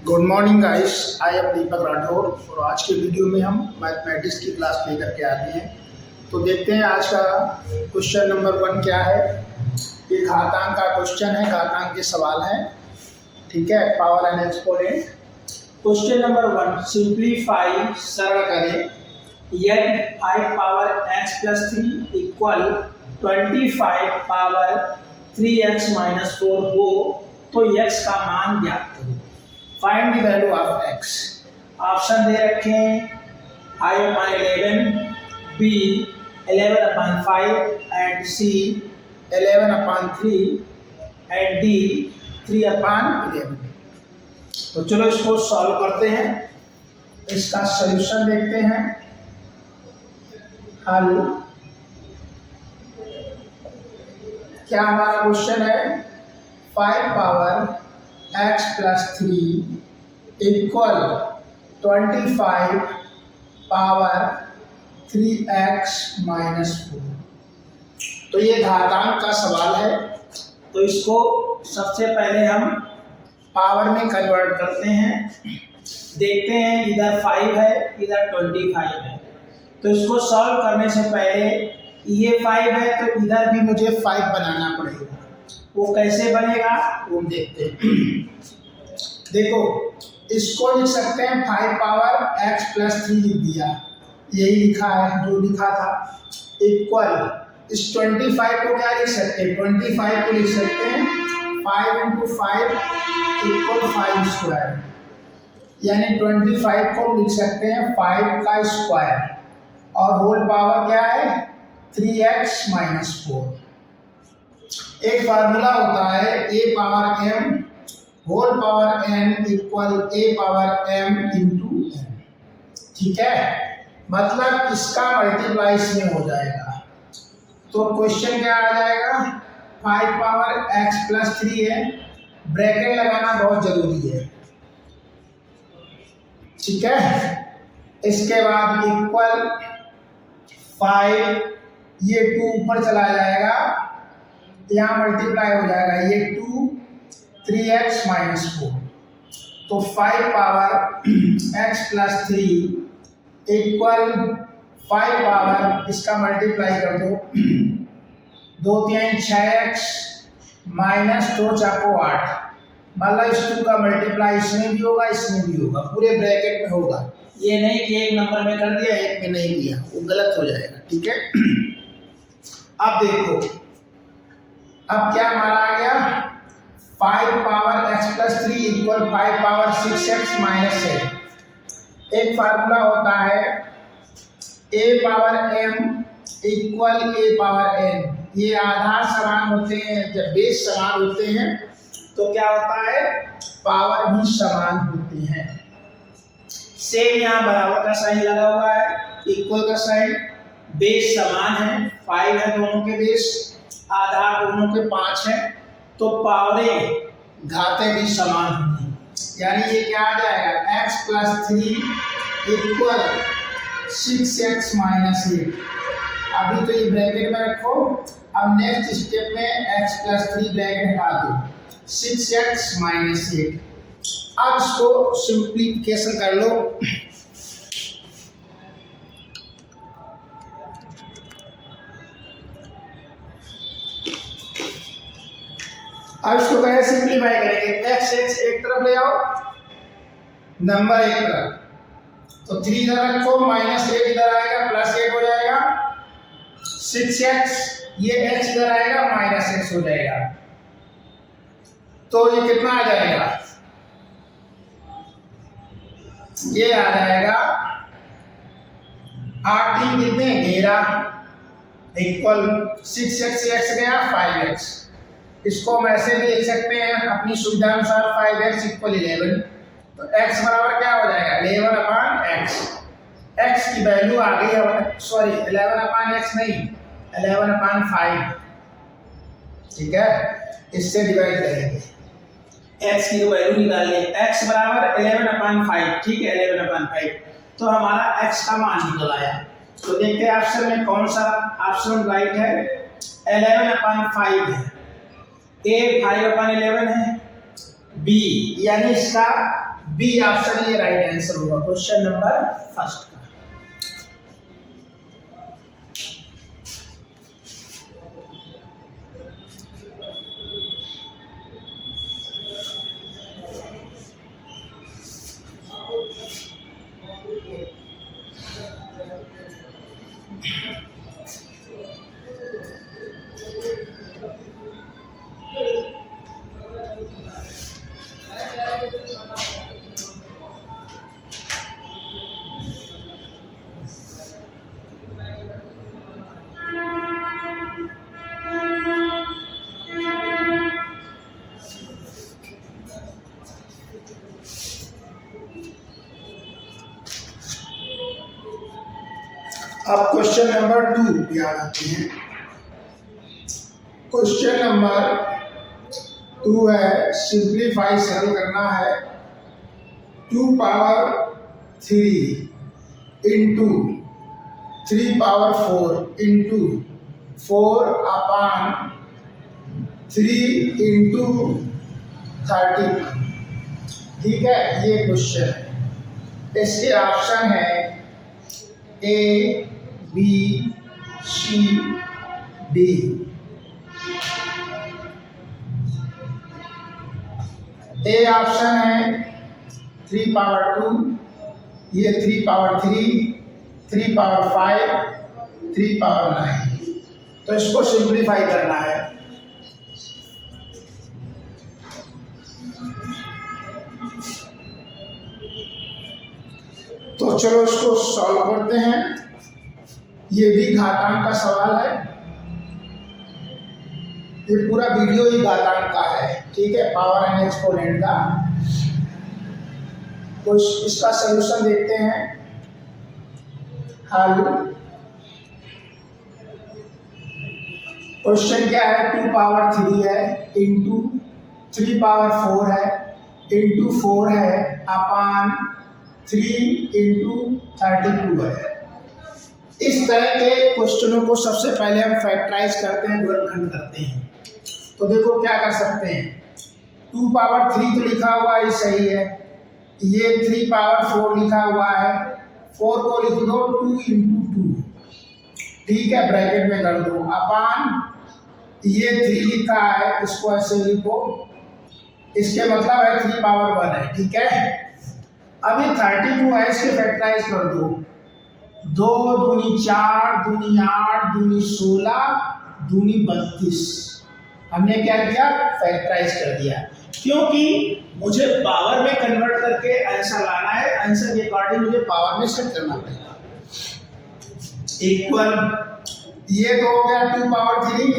Good morning guys, I am Deepak Rathore और आज के वीडियो में हम मैथमेटिक्स की क्लास लेकर के आते हैं। तो देखते हैं आज का क्वेश्चन नंबर 1 क्या है। ये घातांक का क्वेश्चन है, घातांक के सवाल है, ठीक है। Power and exponent. Question number 1, simplify, सरल करें। यदि 5 power x plus 3 equal 25 power 3x minus 4 हो तो x का मान ज्ञात करो। Find the value of x। Option दे रखे हैं 5/11, b 11/5 and c 11/3 and d 3/11। तो चलो इसको सॉल्व करते हैं, इसका सॉल्यूशन देखते हैं। हल क्या हमारा क्वेश्चन है, 5 power x plus 3 equal 25 power 3x minus 4। तो ये घातांक का सवाल है, तो इसको सबसे पहले हम पावर में कन्वर्ट करते हैं। देखते हैं, इधर 5 है, इधर 25 है। तो इसको सॉल्व करने से पहले ये 5 है तो इधर भी मुझे 5 बनाना पड़ेगा। वो कैसे बनेगा वो देखते हैं। देखो, इसको लिख सकते हैं 5 पावर x प्लस 3 लिख दिया, यही लिखा है जो लिखा था। इक्वल इस 25 को क्या लिख सकते हैं, 25 को लिख सकते हैं 5 × 5 इक्वल 5 स्क्वायर, यानी 25 को लिख सकते हैं 5 का स्क्वायर और होल पावर क्या है 3x माइनस 4। एक फार्मूला होता है a power m whole power n equal a power m into n, ठीक है। मतलब इसका मल्टीप्लाई इसमें हो जाएगा। तो क्वेश्चन क्या आ जाएगा, 5 पावर x प्लस 3 है, ब्रैकेट लगाना बहुत जरूरी है, ठीक है। इसके बाद इक्वल 5, ये 2 ऊपर चला जाएगा, यहाँ मल्टीप्लाई हो जाएगा, ये 2 3x माइनस 4। तो 5 power x plus 3 equal 5 power, इसका मल्टीप्लाई कर दो, 2 3 6x माइनस 2 4 8। मतलब इस 2 का मल्टीप्लाई इसमें भी होगा, इसमें भी होगा, पूरे ब्रैकेट में होगा। ये नहीं कि एक नंबर में कर दिया एक में नहीं किया, वो गलत हो जाएगा, ठीक है। अब देखो, अब क्या माना गया, 5 power x plus 3 equal 5 power 6x minus 7। एक फार्मूला होता है a power m equal a power n। ये आधार समान होते हैं, जब बेस समान होते हैं तो क्या होता है, पावर भी समान होती हैं। सेम यहाँ बराबर का साइन लगा हुआ है, इक्वल का साइन, बेस समान है, 5 है दोनों के बेस, आधार दोनों के 5 है, तो पावरें घाते भी समान होंगी। यानी ये क्या आ जाएगा, x plus 3 equal 6x minus 8। अभी तो ये ब्रैकेट में रखो, अब नेक्स्ट स्टेप में x प्लस 3 ब्रैकेट हटा दो, 6x माइनस 8। अब इसको सिंप्लीफिकेशन कर लो। अब इसको कैसे सिंप्लीफाई करेंगे, x एक तरफ ले आओ, नंबर एक तरफ, तो 3 इधर रखो, माइनस 8 इधर आएगा, प्लस 8 हो जाएगा, 6x, ये x इधर आएगा, माइनस x हो जाएगा। तो ये कितना आ जाएगा, ये आ जाएगा 8 3 कितने 11 इक्वल 6x से x गया 5x। इसको हम ऐसे भी लिख सकते हैं अपनी सुविधा अनुसार, 5x इक्वल 11। तो x बराबर क्या हो जाएगा, 11/x। x की वैल्यू आ गई है, सॉरी 11/x नहीं, 11/5, ठीक है। इससे डिवाइड करेंगे, x की वैल्यू निकालिए, x बराबर 11/5, ठीक है, 11/5। तो हमारा x का मान निकल आया। तो देखते हैं ऑप्शन में कौन सा ऑप्शन राइट है, 11/5 है, A 5/11 है, B यानी इसका बी ऑप्शन ये राइट आंसर होगा क्वेश्चन नंबर फर्स्ट का। अब क्वेश्चन नंबर 2 पे आ जाते हैं। क्वेश्चन नंबर 2 है, सिंप्लीफाई सरल करना है। 2 power 3 into 3 power 4 into 4 upon 3 into 30। ठीक है, ये क्वेश्चन है। इसके ऑप्शन है A, B, C, D. A option है 3 पावर 2, ये 3 पावर 3, 3 पावर 5, 3 पावर 9। तो इसको सिंप्लीफाई करना है। तो चलो इसको सॉल्व करते हैं। ये भी घातांक का सवाल है, ये पूरा वीडियो ही घातांक का है। ठीक है, पावर एंड एक्सपोनेंट का। तो इसका सलूशन देखते हैं। हल क्वेश्चन क्या है, 2 पावर 3 है इंटू 3 पावर 4 है इंटू 4 है अपान 3 इंटू 32 है। इस तरह के क्वेश्चनों को सबसे पहले हम फैक्टराइज करते हैं, गुणनखंड करते हैं। तो देखो क्या कर सकते हैं, 2 पावर 3 तो लिखा हुआ है, सही है। ये 3 पावर 4 लिखा हुआ है, 4 को लिख दो 2 इंटू 2। ठीक है, ब्रैकेट में कर दो अपान ये 3 लिखा है, इसको ऐसे लिखो। इसके मतलब है 3 पावर 1 है। ठीक है, अभी 32 है, इसके फैक्टराइज कर दो। 2 दूनी 4, दूनी 8, दूनी 16, दूनी 32। हमने क्या किया, फैक्टराइज कर दिया, क्योंकि मुझे पावर में कन्वर्ट करके आंसर लाना है। आंसर के अकॉर्डिंग मुझे पावर में सेट करना पड़ेगा। इक्वल ये तो हो गया 2 पावर 3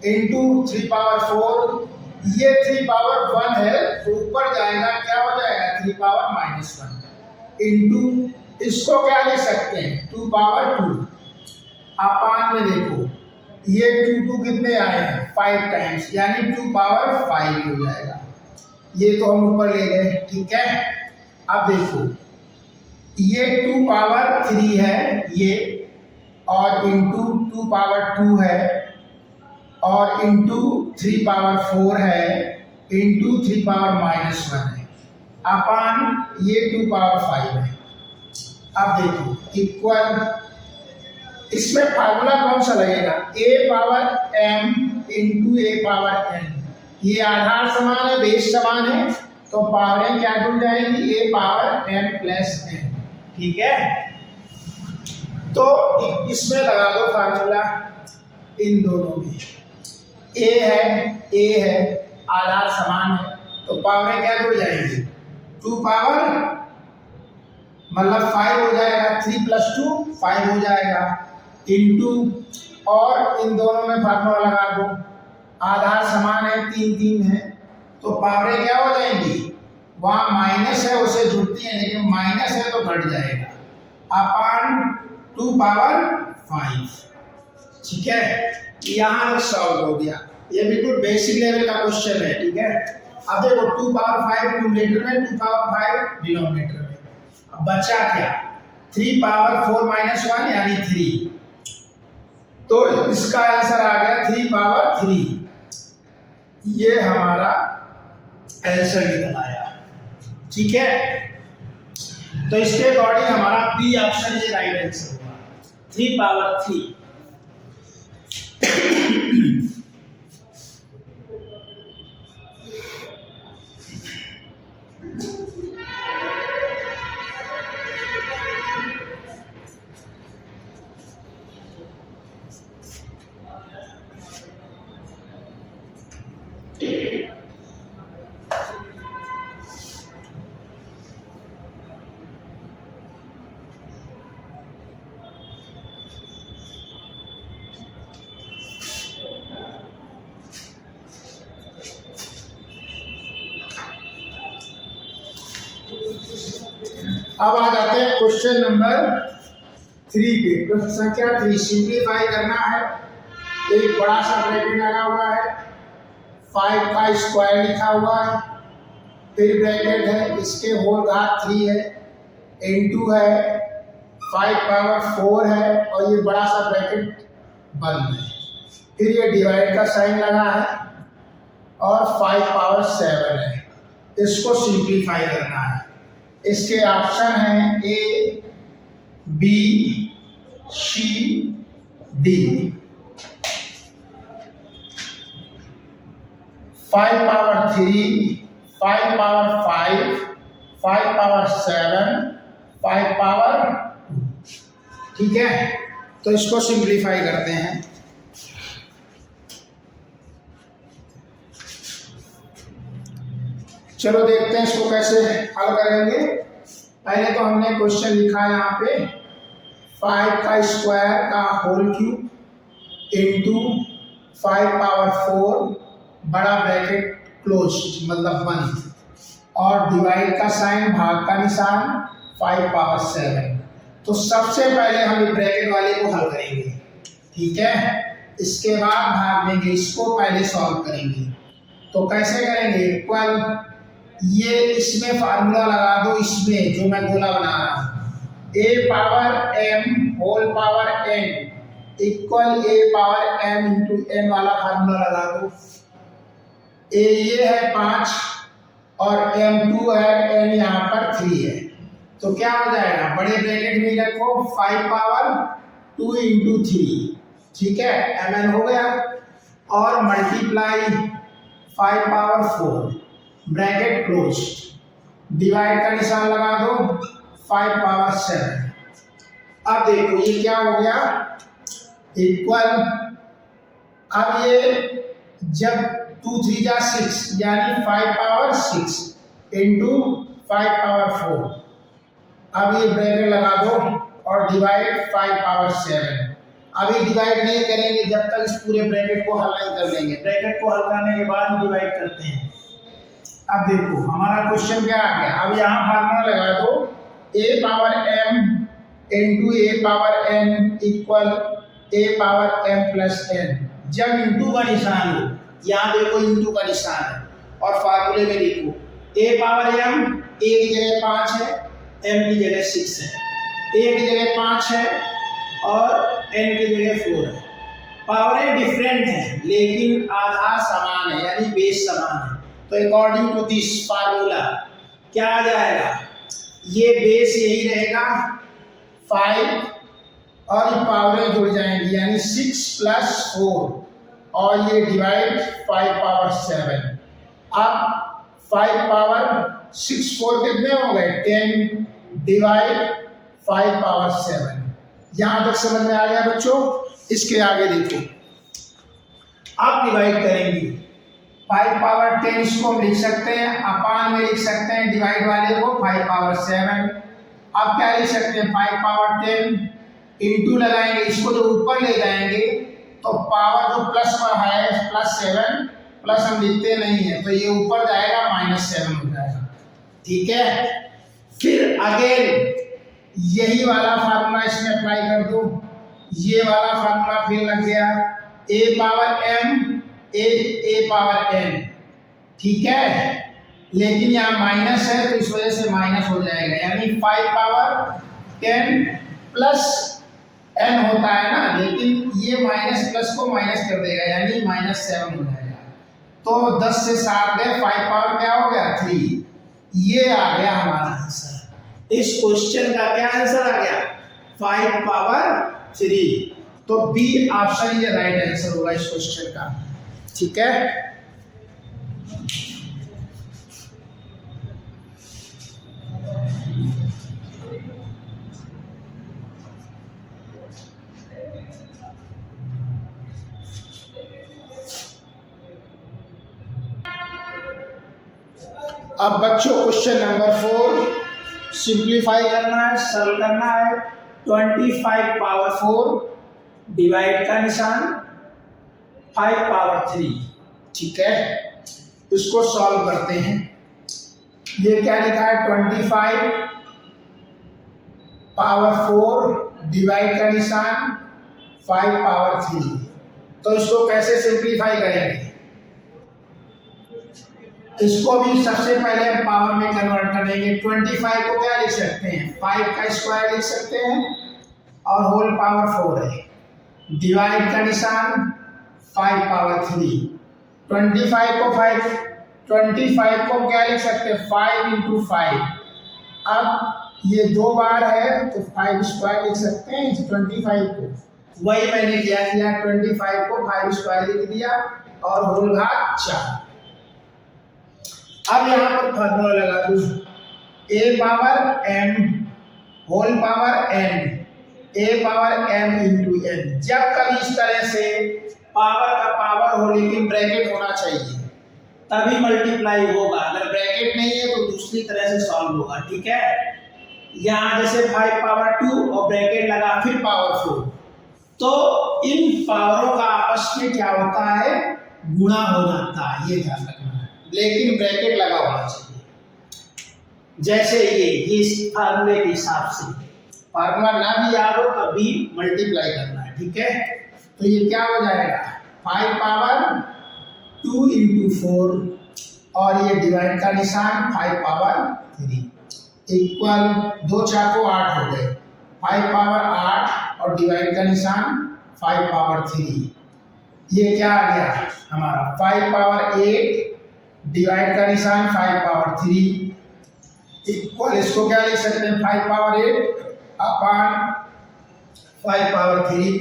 इंटू 3 पावर 4। ये 3 पावर 1 है, तो ऊपर जाएगा, क्या हो जाएगा 3 पावर -1 इंटू इसको क्या लिख सकते हैं 2 पावर 2 अपान में देखो ये 2 कितने आए हैं 5 टाइम्स, यानी 2 पावर 5 हो जाएगा। ये तो हम ऊपर ले गए। ठीक है, अब देखो ये 2 पावर 3 है ये, और इंटू 2 पावर 2 है, और इंटू 3 पावर 4 है, इंटू 3 पावर -1 है, अपान ये 2 पावर 5 है। अब देखो इक्वल, इसमें फार्मूला कौन सा लगेगा, a power m into a power n। ये आधार समान है, बेस समान है, तो पावरें क्या जुड़ जाएगी, a power m plus n। ठीक है, तो इसमें लगा दो फार्मूला, इन दोनों में a है, आधार समान है, तो पावरें क्या जुड़ जाएंगी 2 पावर मतलब 5 हो जाएगा, 3 + 2 5 हो जाएगा, इंटू, और इन दोनों में फार्मूला लगा दो, आधार समान है, 3 3 है, तो पावरें क्या हो जाएंगी, वहाँ माइनस है उसे जुड़ती है, लेकिन माइनस है तो घट जाएगा, अपान 2 पावर 5। ठीक है, यहाँ सॉल्व हो गया। ये बिल्कुल बेसिक लेवल का क्वेश्चन है। ठीक है, अब देखो 2 पावर 5 न्यूमरेटर में, 2 पावर 5 डिनोमिनेटर में। अब बचा क्या, 3 पावर 4 -1 यानी 3, तो इसका आंसर आ गया 3 पावर 3। ये हमारा आंसर निकल आया। ठीक है, तो इसके अकॉर्डिंग हमारा बी ऑप्शन ये राइट आंसर होगा, 3 पावर 3। अब आ जाते हैं क्वेश्चन नंबर 3 पे। प्रश्न संख्या 3, सिंप्लीफाई करना है। एक बड़ा सा ब्रैकेट लगा हुआ है, 5 का स्क्वायर लिखा हुआ है, फिर ब्रैकेट है, इसके होल घात 3 है, इनटू है 5 पावर 4 है, और ये बड़ा सा ब्रैकेट बंद है। फिर ये डिवाइड का साइन लगा है और 5 पावर 7 है। इसको सिंप्लीफाई करना है। इसके ऑप्शन हैं A, B, C, D. 5 power 3, 5 power 5, 5 power 7, 5 power 2। ठीक है, तो इसको सिंप्लीफाई करते हैं। चलो देखते हैं इसको कैसे हल करेंगे। पहले तो हमने क्वेश्चन लिखा है यहाँ पे 5 का स्क्वायर का होल क्यूब इनटू 5 पावर 4 बड़ा ब्रैकेट क्लोज मतलब बंद, और डिवाइड का साइन भाग का निशान 5 पावर 7। तो सबसे पहले हम इस ब्रैकेट वाले को हल करेंगे, ठीक है, इसके बाद भाग देंगे, इसको पहले सॉल्व करेंगे। तो कैसे करेंगे, इक्वल ये इसमें फार्मूला लगा दो, इसमें जो मैं गोला बना रहा हूँ, a power m whole power n equal a power m into n वाला फार्मूला लगा दो। ए ये है 5 और m2 है, n यहाँ पर 3 है, तो क्या हो जाएगा, बड़े ब्रैकेट में रखो 5 पावर 2 इंटू 3, ठीक है, mn हो गया, और multiply 5 power 4 bracket close, divide का निशान लगा दो 5 पावर 7। अब देखो ये क्या हो गया, इक्वल, अब ये जब 2 3 जा 6 यानी 5 पावर 6 इंटू 5 पावर 4, अब ये ब्रैकेट लगा दो और डिवाइड 5 पावर 7। अभी डिवाइड नहीं करेंगे जब तक इस पूरे ब्रैकेट को हल नहीं कर लेंगे, ब्रैकेट को हल करने के बाद ही डिवाइड करते हैं। अब देखो हमारा क्वेश्चन क्या आ गया, अब यहाँ फार्मूला लगा दो a power m into a power n equal a power m plus n। जब इंटू का निशान हो, यहाँ देखो इंटू का निशान है, और फार्मूले में लिखो a पावर m, a की जगह 5 है, m की जगह 6 है, a की जगह 5 है और n की जगह 4 है। पावरें डिफरेंट हैं लेकिन आधार समान है, यानी बेस समान है। तो अकॉर्डिंग टू दिस फार्मूला क्या आ जाएगा, ये बेस यही रहेगा 5 और ये पावरें जुड़ जाएंगी, यानी 6 प्लस 4 और ये डिवाइड 5 पावर 7। अब 5 पावर 6 4 कितने हो गए 10 डिवाइड 5 पावर 7। यहाँ तक समझ में आ गया बच्चों। इसके आगे देखो, आप डिवाइड करेंगे 5 पावर 10 इसको हम लिख सकते हैं, अपान में लिख सकते हैं डिवाइड वाले को 5 पावर 7। अब क्या लिख सकते हैं 5 पावर 10 इंटू लगाएंगे, इसको जो ऊपर ले जाएंगे तो पावर जो प्लस पर है प्लस 7, प्लस हम लिखते नहीं है तो ये ऊपर जाएगा -7 हो जाएगा, ठीक है। फिर अगेन यही वाला फार्मूला इसमें अप्लाई कर दो, ये वाला फार्मूला फिर लग गया a power m a power n, ठीक है, लेकिन यहाँ माइनस है तो इस वजह से माइनस हो जाएगा, यानी 5 पावर 10 प्लस n होता है ना, लेकिन ये माइनस प्लस को माइनस कर देगा यानी -7 हो जाएगा। तो 10 से 7 गए, 5 पावर क्या हो गया 3, ये आ गया हमारा आंसर। इस क्वेश्चन का क्या आंसर आ गया? 5 पावर 3। तो बी ऑप्शन ये राइट आंसर होगा इस क्वेश्चन का। ठीक है, अब बच्चों क्वेश्चन नंबर 4 सिंप्लीफाई करना है, सरल करना है। 25 पावर 4 डिवाइड का निशान 5 पावर 3। ठीक है, इसको सॉल्व करते हैं। ये क्या लिखा है? 25 पावर 4 डिवाइड का निशान 5 पावर 3। तो इसको कैसे सिंप्लीफाई करेंगे? इसको भी सबसे पहले हम पावर में कन्वर्ट करेंगे। 25 को क्या लिख सकते हैं? 5 का स्क्वायर लिख सकते हैं और होल पावर 4 है। डिवाइड का निशान 5 पावर 3। 25 को क्या लिख सकते हैं? 5 इंटू 5। अब ये 2 बार है तो 5 स्क्वायर लिख सकते हैं 25 को। वही मैंने क्या किया, 25 को 5 स्क्वायर लिख दिया और होल घात 4। अब यहाँ पर फॉर्मूला लगा दूं, a power m whole power n, a power m into n। जब कभी इस तरह से पावर का पावर हो लेकिन ब्रैकेट होना चाहिए तभी मल्टीप्लाई होगा। अगर ब्रैकेट नहीं है तो दूसरी तरह से सॉल्व होगा। ठीक है, यहाँ जैसे 5 पावर 2 और ब्रैकेट लगा फिर पावर 4, तो इन पावरों का आपस में क्या होता है? गुणा हो जाता है। ये ध्यान रखना है, लेकिन ब्रैकेट लगा होना चाहिए। जैसे ये इस फार्मूले के हिसाब से, फार्मूला ना भी याद हो तब भी मल्टीप्लाई करना है। ठीक है, तो ये क्या हो जाएगा? 5 पावर 2 इंटू 4 और ये डिवाइड का निशान 5 पावर 3 इक्वल 2 चाको 8 हो गए। 5 पावर 8 और डिवाइड का निशान 5 पावर 3। ये क्या आ गया हमारा? 5 पावर 8 डिवाइड का निशान 5 पावर 3 इक्वल, इसको क्या लिख सकते हैं? 5 पावर 8 अपॉन 5 पावर 3।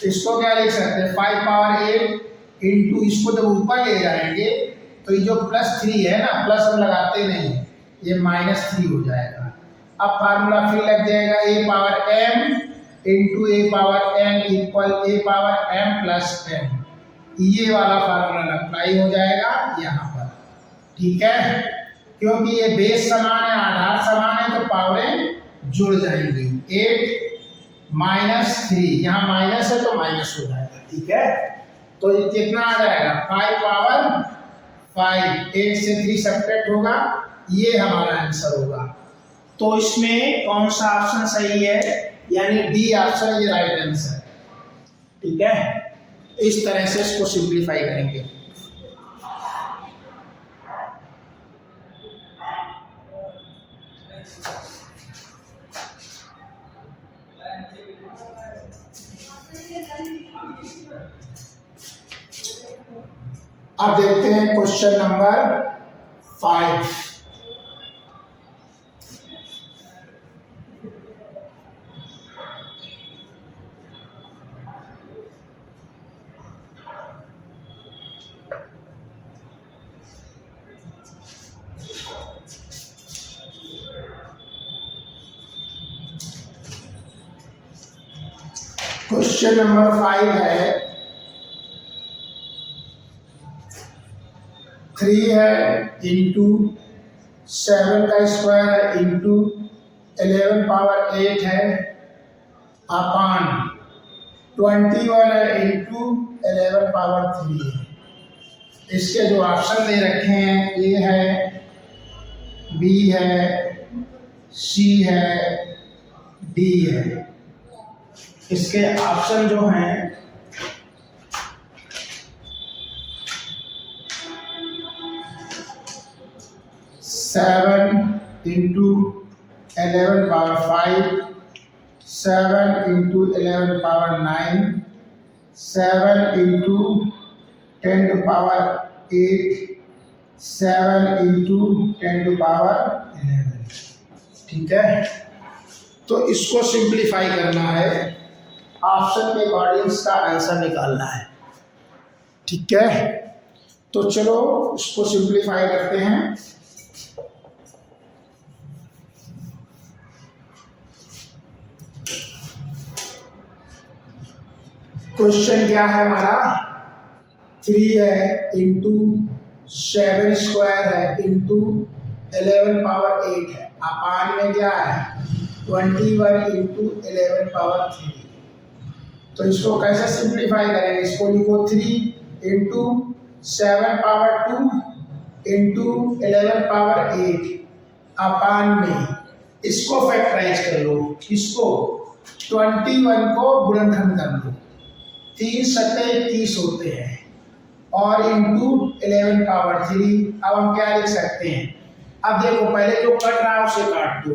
इसको क्या लिख सकते हैं? 5 पावर 8 इंटू, इसको जब ऊपर ले जाएंगे तो ये जो +3 है ना, प्लस हम लगाते नहीं, ये -3 हो जाएगा। अब फार्मूला फिर लग जाएगा a power m into a power n equal a power m plus n। ये वाला फार्मूला अप्लाई हो जाएगा यहाँ पर। ठीक है, क्योंकि ये बेस समान है, आधार समान है, तो पावरें जुड़ जाएंगी। 8 -3, यहाँ माइनस है तो माइनस हो जाएगा। ठीक है, तो ये कितना आ जाएगा? 5 पावर 5, 8 से 3 सब्ट्रैक्ट होगा, ये हमारा आंसर होगा। तो इसमें कौन सा ऑप्शन सही है? यानी डी ऑप्शन ये राइट आंसर। ठीक है, इस तरह से इसको सिंप्लीफाई करेंगे। अब देखते हैं क्वेश्चन नंबर 5। क्वेश्चन नंबर 5 है, 3 है इंटू 7 का स्क्वायर है इंटू 11 पावर 8 है अपॉन 21 है इंटू 11 पावर 3 है। इसके जो ऑप्शन दे रखे हैं, ए है, बी है, सी है, डी है। इसके ऑप्शन जो हैं 7 into 11 power 5, 7 into 11 power 9, 7 into 10 to power 8 7 into 10⁻11। ठीक है, तो इसको सिंप्लीफाई करना है, ऑप्शन के अकॉर्डिंग इसका आंसर निकालना है। ठीक है, तो चलो इसको सिंप्लीफाई करते हैं। क्वेश्चन क्या है हमारा, 3 है इंटू 7 स्क्वायर है इंटू 11⁻8 है, अपान में क्या है 21 इंटू 11⁻3। तो इसको कैसे सिंप्लीफाई करेंगे, इसको लिखो 3 इंटू 7⁻2 इंटू 11⁻8 अपान में, इसको फैक्टराइज कर लो, इसको 21 को गुणनखंड कर लो, 3 सत्ते 21 होते हैं और इंटू 11⁻3। अब हम क्या लिख सकते हैं, अब देखो पहले जो कट रहा है उसे काट दो,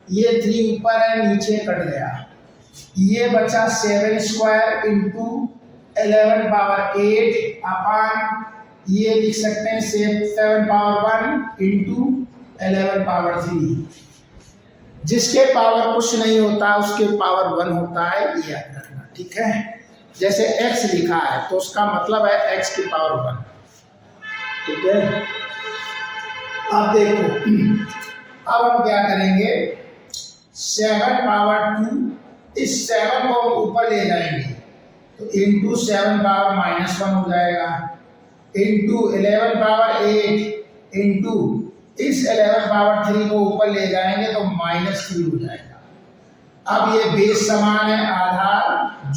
ये 3 ऊपर है नीचे कट गया, ये बचा 7 स्क्वायर इंटू 11⁻8 अपान ये लिख सकते हैं 7⁻1 इंटू 11⁻3। जिसके पावर कुछ नहीं होता उसके पावर 1 होता है, ये याद रखना। ठीक है, जैसे x लिखा है तो उसका मतलब है x की पावर 1। ठीक है, अब देखो अब हम क्या करेंगे, 7/2 इस 7 को हम ऊपर ले जाएंगे तो इंटू 7⁻−1 हो जाएगा, इंटू 11⁻8 इंटू इस 11⁻3 को ऊपर ले जाएंगे तो -3 हो जाएगा। अब ये बेस समान है, आधार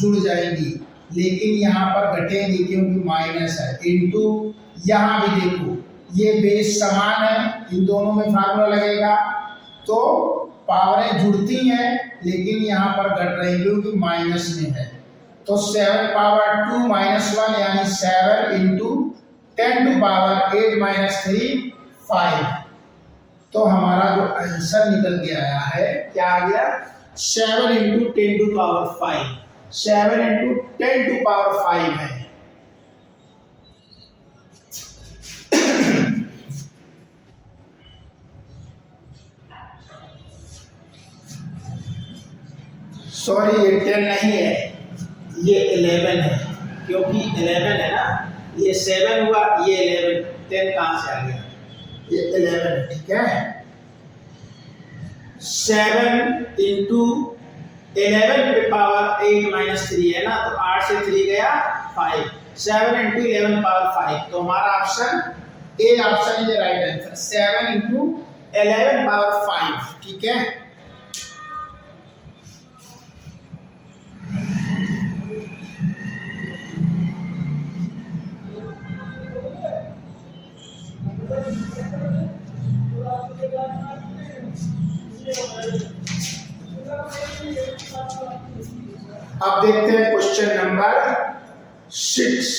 जुड़ जाएंगी लेकिन यहाँ पर घटेंगी क्योंकि माइनस है, इंटू यहाँ भी देखो ये बेस समान है, इन दोनों में फार्मूला लगेगा तो पावरें जुड़ती हैं लेकिन यहाँ पर घट रही क्योंकि माइनस में है। तो 7/2 -1 यानी 7 इंटू 10⁻8 - 3 5। तो हमारा जो आंसर निकल के आया है क्या आ गया, 7 इंटू 10⁵, 7 इंटू 10⁵ है। सॉरी ये 10 नहीं है, ये 11 है, क्योंकि 11 है ना, ये 7 हुआ, ये 11, 10 कहाँ से आ गया, ये 11 है। ठीक है, 7 इंटू 11 पे पावर 8 - 3 है ना, तो 8 से 3 गया 5, 7 इंटू 11 पावर 5। तो हमारा option A option is right answer, 7 into 11 power 5। ठीक है, अब देखते हैं question number 6।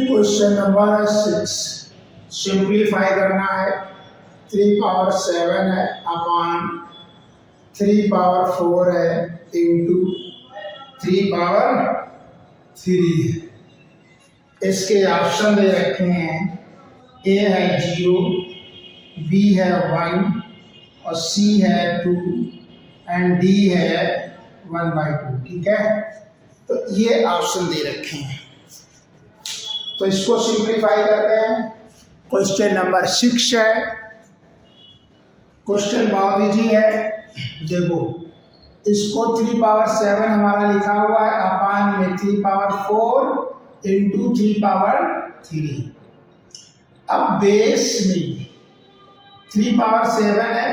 Question number 6 simplify करना है, 3/7 है अपान 3/4 है इंटू 3/3 है। इसके ऑप्शन दे रखे हैं, ए है 0, बी है 1 और सी है 2 एंड डी है 1/2। ठीक है, तो ये ऑप्शन दे रखे हैं, तो इसको सिंप्लीफाई करते हैं। क्वेश्चन नंबर 6 है, क्वेश्चन बहुत इजी है। देखो इसको 3/7 हमारा लिखा हुआ है अपान में 3/4 इंटू 3/3। अब बेस में 3/7 है,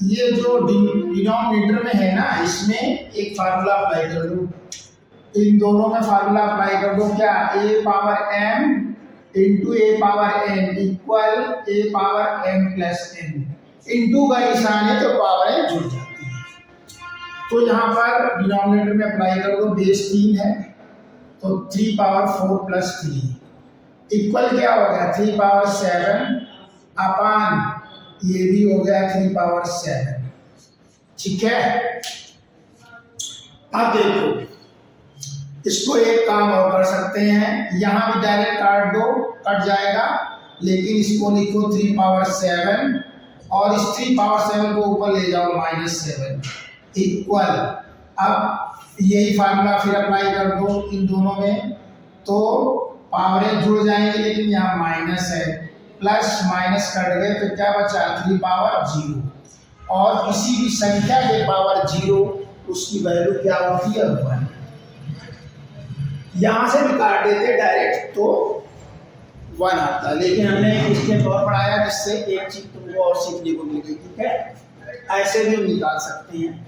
ये जो डिनोमिनेटर में है ना, इसमें एक फार्मूला अप्लाई कर दो, इन दोनों में फार्मूला अप्लाई कर दो, क्या a⁻m into a⁻n equal a⁻m + n। Into का निशान है तो पावरें जुड़ जाती हैं। तो यहाँ पर डिनोमिनेटर में अप्लाई कर दो, बेस 3 है तो 3 पावर 4 प्लस 3 इक्वल क्या हो गया 3 पावर 7 अपान ये भी हो गया 3 पावर 7। ठीक है, अब देखो इसको एक काम और कर सकते हैं, यहाँ भी डायरेक्ट काट दो, कट जाएगा, लेकिन इसको लिखो 3 पावर 7 और इस 3 पावर 7 को ऊपर ले जाओ -7 इक्वल। अब यही फार्मूला फिर अप्लाई कर दो इन दोनों में, तो पावरें जुड़ जाएंगी, लेकिन यहाँ माइनस है, प्लस माइनस कट गए तो क्या बचा 3 पावर 0। और किसी भी संख्या के पावर 0 उसकी वैल्यू क्या होती है 1। यहाँ से भी काट देते डायरेक्ट तो 1 आता, लेकिन हमने इसके तौर पढ़ाया जिससे एक चीज तुमको और सीखने को मिल गई। ठीक है, ऐसे भी निकाल सकते हैं,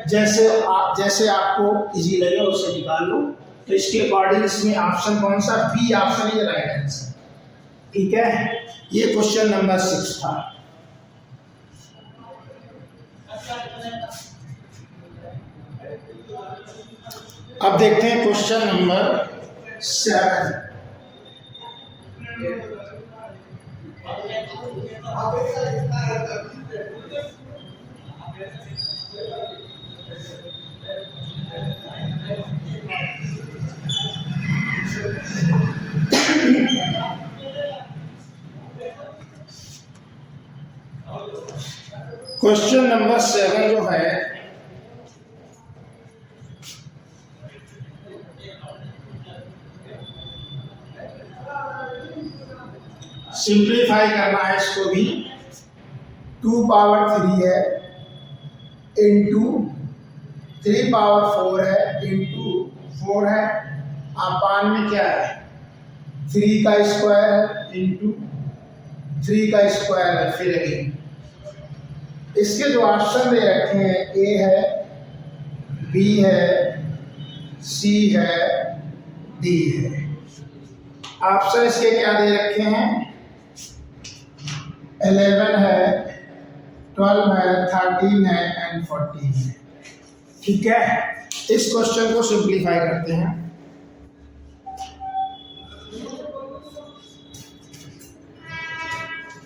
जैसे आपको इजी लगे उससे निकाल लो। तो इसके अकॉर्डिंग इसमें ऑप्शन कौन सा, बी ऑप्शन ही राइट आंसर। ठीक है, ये क्वेश्चन नंबर 6 था। अब देखते हैं क्वेश्चन नंबर 7। क्वेश्चन नंबर 7 जो है सिंप्लीफाई करना है इसको भी। 2 पावर 3 है इंटू 3 पावर 4 है इंटू 4 है, अपान में क्या है 3 का स्क्वायर है इंटू 3 का स्क्वायर है। फिर अगेन इसके जो ऑप्शन दे रखे हैं ए है, बी है, सी है, डी है। ऑप्शन इसके क्या दे रखे हैं 11 है, 12 है, 13 है एंड 14 है। ठीक है, इस क्वेश्चन को सिंप्लीफाई करते हैं।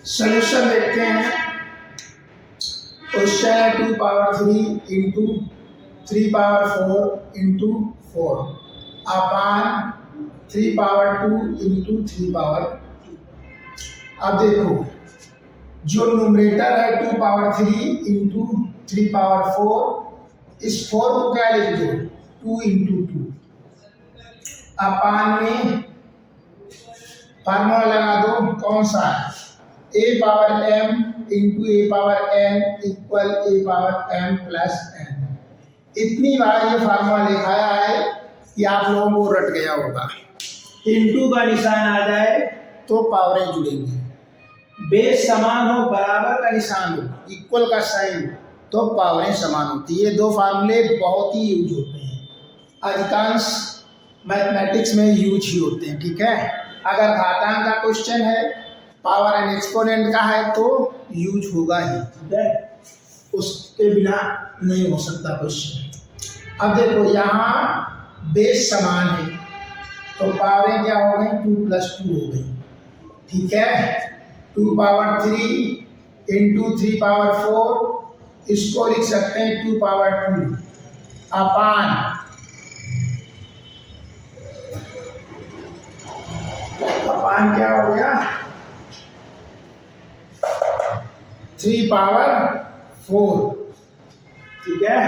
सॉल्यूशन देखते हैं। क्वेश्चन है 2 पावर 3 इंटू 3 पावर 4 इंटू 4 अपान 3 पावर 2 इंटू 3 पावर 2। अब देखो जो न्यूमरेटर है 2 पावर 3 इंटू 3 पावर 4, इस 4 को क्या लिख दो 2 इंटू 2 अपान में फार्मूला लगा दो कौन सा a power m into A power n equal a power m plus n। इतनी बार ये फार्मूला लिखाया है कि आप लोगों को रट गया होगा। इंटू का निशान आ जाए तो पावरें जुड़ेंगी, बेस समान हो, बराबर का निशान हो, इक्वल का साइन तो पावरें समान होती है। ये दो फार्मूले बहुत ही यूज होते हैं, अधिकांश मैथमेटिक्स में यूज ही होते हैं। ठीक है, अगर घातांक का क्वेश्चन है, पावर एंड एक्सपोनेंट का है तो यूज होगा ही। ठीक है, उसके बिना नहीं हो सकता क्वेश्चन। अब देखो यहाँ बेस समान है तो पावरें क्या हो गई 2 प्लस 2 हो गई। ठीक है, 2 पावर 3 इंटू 3 पावर 4, इसको लिख सकते हैं 2 पावर 2 अपान क्या हो गया 3 पावर 4। ठीक है,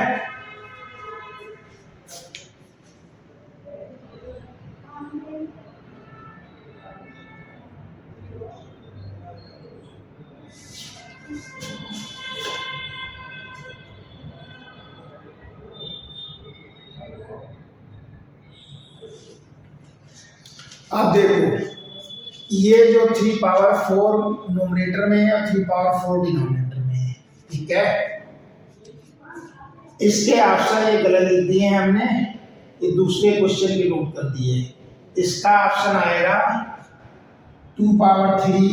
अब देखो ये जो 3 पावर 4 न्यूमरेटर में है और 3 पावर 4 डिनोमिनेटर में है। ठीक है, इसके ऑप्शन ये गलत लिख दिए हैं हमने, ये दूसरे क्वेश्चन के नोट कर दिए। इसका ऑप्शन आएगा 2 power 3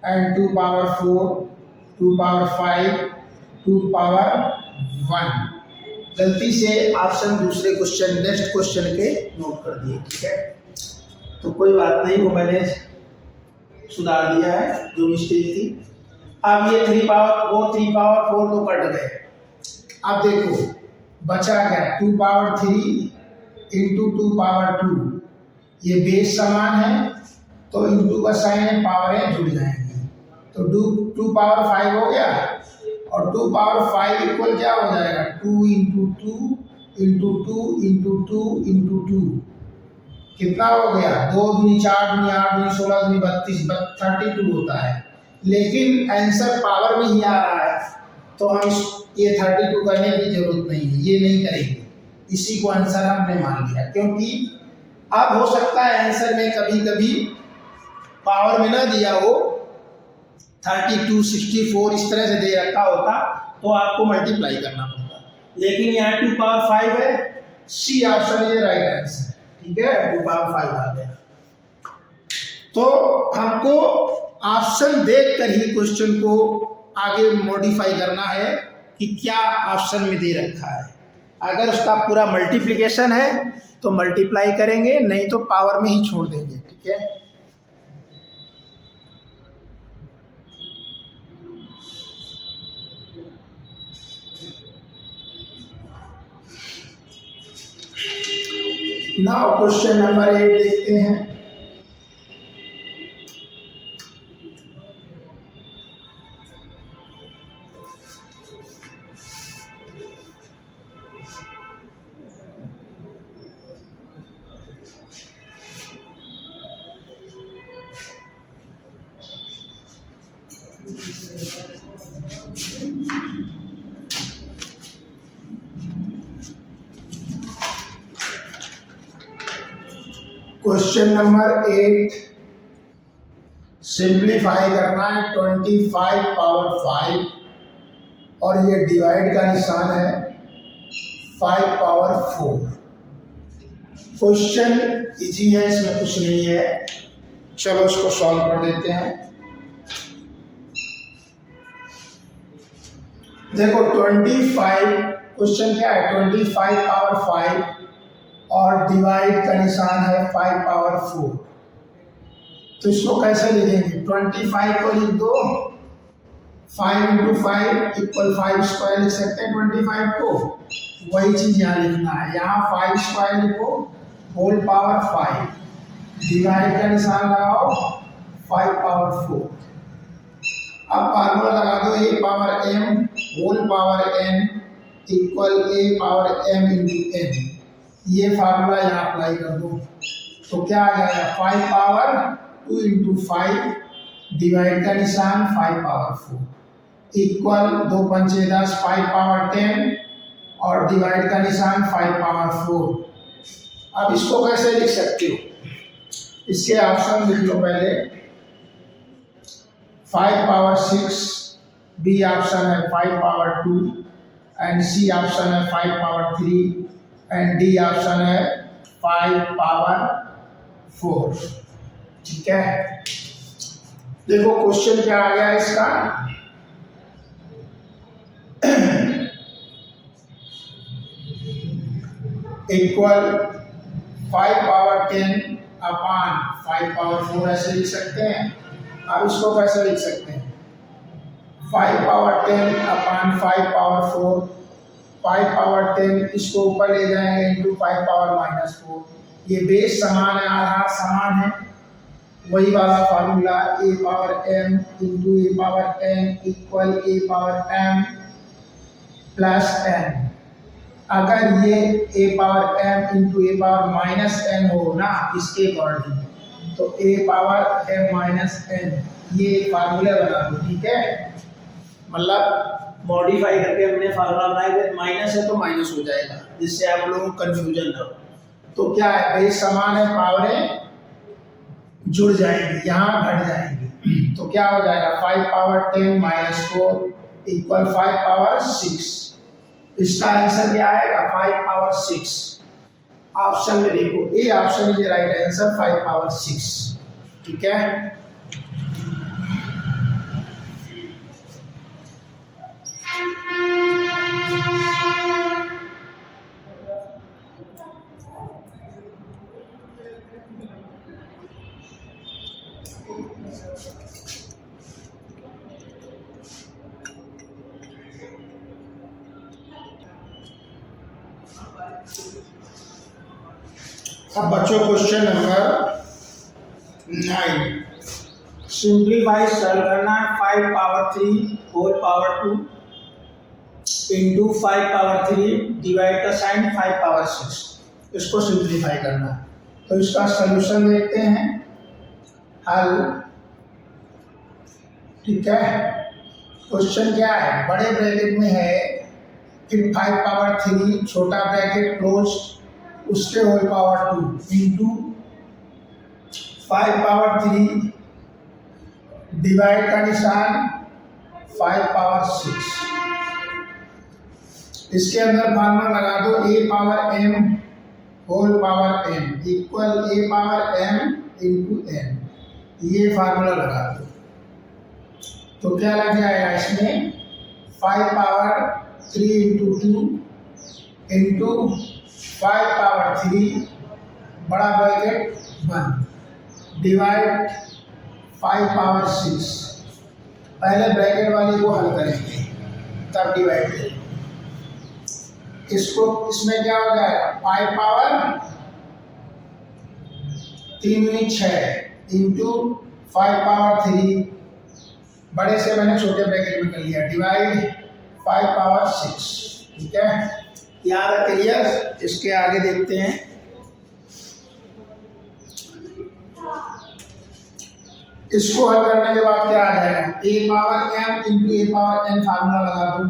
and 2 power 4, 2 power 5, 2 power 1। गलती से ऑप्शन दूसरे क्वेश्चन नेक्स्ट क्वेश्चन के नोट कर दिए, ठीक है। तो कोई बात नहीं, वो मैंने सुधार दिया है जो मिस्टेक थी। अब ये 3 पावर 4 तो कट गए। अब देखो बचा क्या, 2 पावर 3 इंटू 2 पावर 2, ये बेस समान है तो इंटू का साइन है, पावरें जुड़ जाएंगी। तो 2 पावर 5 हो गया और 2 पावर 5 इक्वल क्या हो जाएगा, 2 इंटू 2 इंटू 2 इंटू 2 इंटू 2, कितना हो गया, 2 दूनी 4 दूनी 8 दूनी 16 दूनी 32, 32 होता है। लेकिन आंसर पावर में ही आ रहा है तो हम ये 32 करने की जरूरत नहीं है, ये नहीं करेंगे, इसी को आंसर हमने मान लिया। क्योंकि अब हो सकता है आंसर में कभी कभी पावर में ना दिया हो, 32 64 इस तरह से दे रखा होता तो आपको मल्टीप्लाई करना पड़ता, लेकिन यहाँ 2 पावर 5 है, सी ऑप्शन ये राइट आंसर, ठीक है। 2 पावर 5 आ गया। तो हमको ऑप्शन देख कर ही क्वेश्चन को आगे मॉडिफाई करना है कि क्या ऑप्शन में दे रखा है। अगर उसका पूरा मल्टीप्लिकेशन है तो मल्टीप्लाई करेंगे, नहीं तो पावर में ही छोड़ देंगे, ठीक है। नाउ क्वेश्चन नंबर 8 देखते हैं। क्वेश्चन नंबर 8 सिंप्लीफाई करना है 25 पावर 5 और ये डिवाइड का निशान है 5 पावर 4। क्वेश्चन इजी है, इसमें कुछ नहीं है, चलो इसको सॉल्व कर देते हैं। देखो 25, क्वेश्चन क्या है, 25 पावर 5 और डिवाइड का निशान है 5 पावर 4। तो इसको कैसे लिखेंगे, 25 को लिख दो, 5 इंटू 5 इक्वल 5 स्क्वायर लिख सकते हैं 25 को, वही चीज यहाँ लिखना है। यहाँ 5 स्क्वायर लिखो होल पावर 5, डिवाइड का निशान लगाओ 5 पावर 4। अब फार्मूला लगा दो, a power m whole power n equal a power m into n, ये फार्मूला यहाँ अप्लाई कर दो तो क्या आ जाएगा, 5 पावर 2 इंटू 5 डिवाइड का निशान 5 पावर 4 इक्वल 2 पंचे 10 5 पावर 10 और डिवाइड का निशान 5 पावर 4। अब इसको कैसे लिख सकते हो, इसके ऑप्शन लिख लो पहले, 5 पावर 6, बी ऑप्शन है 5 पावर 2 एंड सी ऑप्शन है 5 पावर 3 एंड डी ऑप्शन है 5 पावर 4, ठीक है। देखो क्वेश्चन क्या आ गया इसका, इक्वल 5 पावर 10 अपान 5 पावर 4 ऐसे लिख सकते हैं। अब इसको कैसे लिख सकते हैं, 5 पावर 10 अपान 5 पावर 4, 5 पावर 10 इसको ऊपर ले जाएंगे इंटू 5 पावर -4, ये बेस समान है, आधार समान है, वही वाला formula a power m into a power n equal a power m plus n। अगर ये a power m into a power -n हो ना इसके अकॉर्डिंग, तो a पावर m -n ये फार्मूला बना दो, ठीक है। मतलब मॉडिफाई करके हमने फार्मूला बनाया, माइनस है तो माइनस हो जाएगा, जिससे आप लोगों को कंफ्यूजन ना हो। तो क्या है, बेस समान है, पावरें जुड़ जाएंगी, यहाँ घट जाएंगी, तो क्या हो जाएगा 5 पावर 10 -4 इक्वल 5 पावर 6। इसका आंसर क्या आएगा, 5 पावर 6। ऑप्शन में देखो, A option is right answer 5 power 6, ठीक है। अब बच्चों क्वेश्चन नंबर 9, सिंप्लीफाई सॉल्व करना है। 5 power 3 whole power 2 into 5 power 3 divide का साइन 5 पावर 6, इसको सिंप्लीफाई करना है। तो इसका सलूशन देखते हैं, हल। ठीक है, क्वेश्चन क्या है, बड़े ब्रैकेट में है, फिर 5 पावर 3 छोटा ब्रैकेट क्लोज, उसके whole power 2 into 5 power 3 divide का निशान 5 पावर 6। इसके अंदर फार्मूला लगा दो, a power m whole power m equal a power m into n, ये फार्मूला लगा दो। तो क्या लग जाएगा इसमें, 5 पावर 3 इंटू 2 इंटू 5 पावर 3 बड़ा ब्रैकेट 1 डिवाइड 5 पावर 6। पहले ब्रैकेट वाली को हल करेंगे तब डिवाइड करेंगे। इसको इसमें क्या हो जाएगा, 5 पावर 3 6 इंटू 5 पावर 3 बड़े से मैंने छोटे ब्रैकेट में कर लिया डिवाइड 5 पावर 6। ठीक है, याद है, क्लियर। इसके आगे देखते हैं, इसको हल करने के बाद क्या आ जाएगा, a power m into a power n formula लगा दो,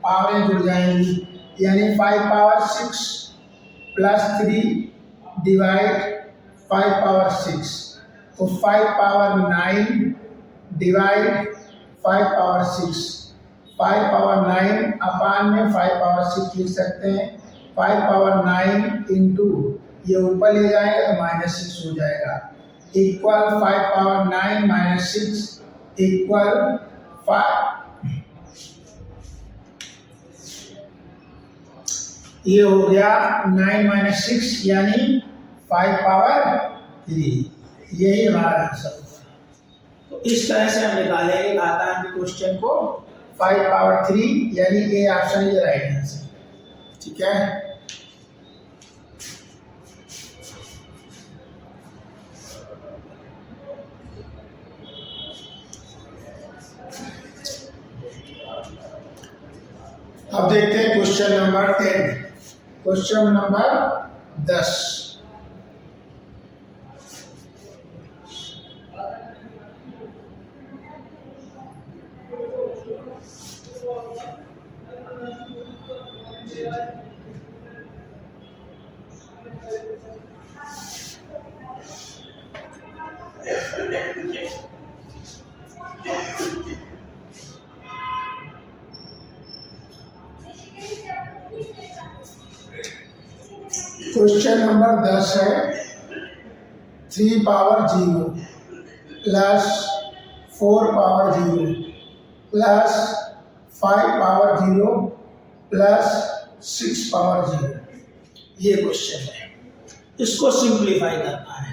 पावरें जुड़ जाएंगी, यानी 5 पावर 6 प्लस 3 डिवाइड 5 पावर 6, तो 5 पावर 9 डिवाइड 5 पावर 6, 5 पावर 9 अपान में 5 पावर 6 लिख सकते हैं। 5 पावर 9 इंटू ये ऊपर ले जाएंगे तो -6 हो जाएगा, इक्वल 5 पावर 9 -6 इक्वल 5, ये हो गया 9 - 6 यानी 5 पावर 3, यही हमारा आंसर। तो इस तरह से हम निकालेंगे घातांक क्वेश्चन को, 5 पावर 3 यानी A option is right answer. ठीक है, अब देखते हैं question number 10। Question number 10, question number 10 है, 3 power 0 plus 4 power 0 plus 5 power 0 plus 6 power 0, ये क्वेश्चन है। इसको सिंप्लीफाई करना है।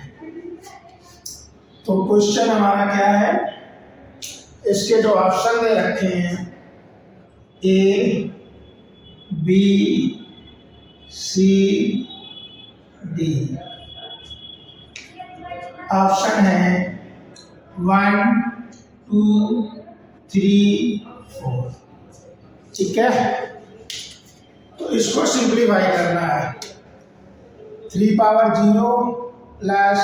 तो क्वेश्चन हमारा क्या है, इसके जो ऑप्शन दे रखे हैं A B C D, option है 1 2 3 4। ठीक है, तो इसको सिंप्लीफाई करना है। 3 power 0 plus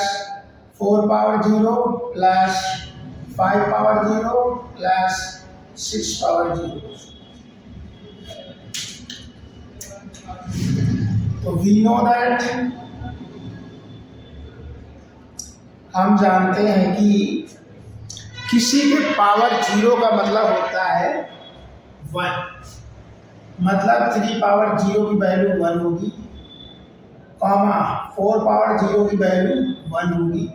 4 power 0 plus 5 power 0 plus 6 power 0। तो वी नो दैट, हम जानते हैं कि किसी के पावर 0 का मतलब होता है 1, मतलब 3 पावर 0 की वैल्यू 1 होगी, कॉमा 4 पावर 0 की वैल्यू 1 होगी,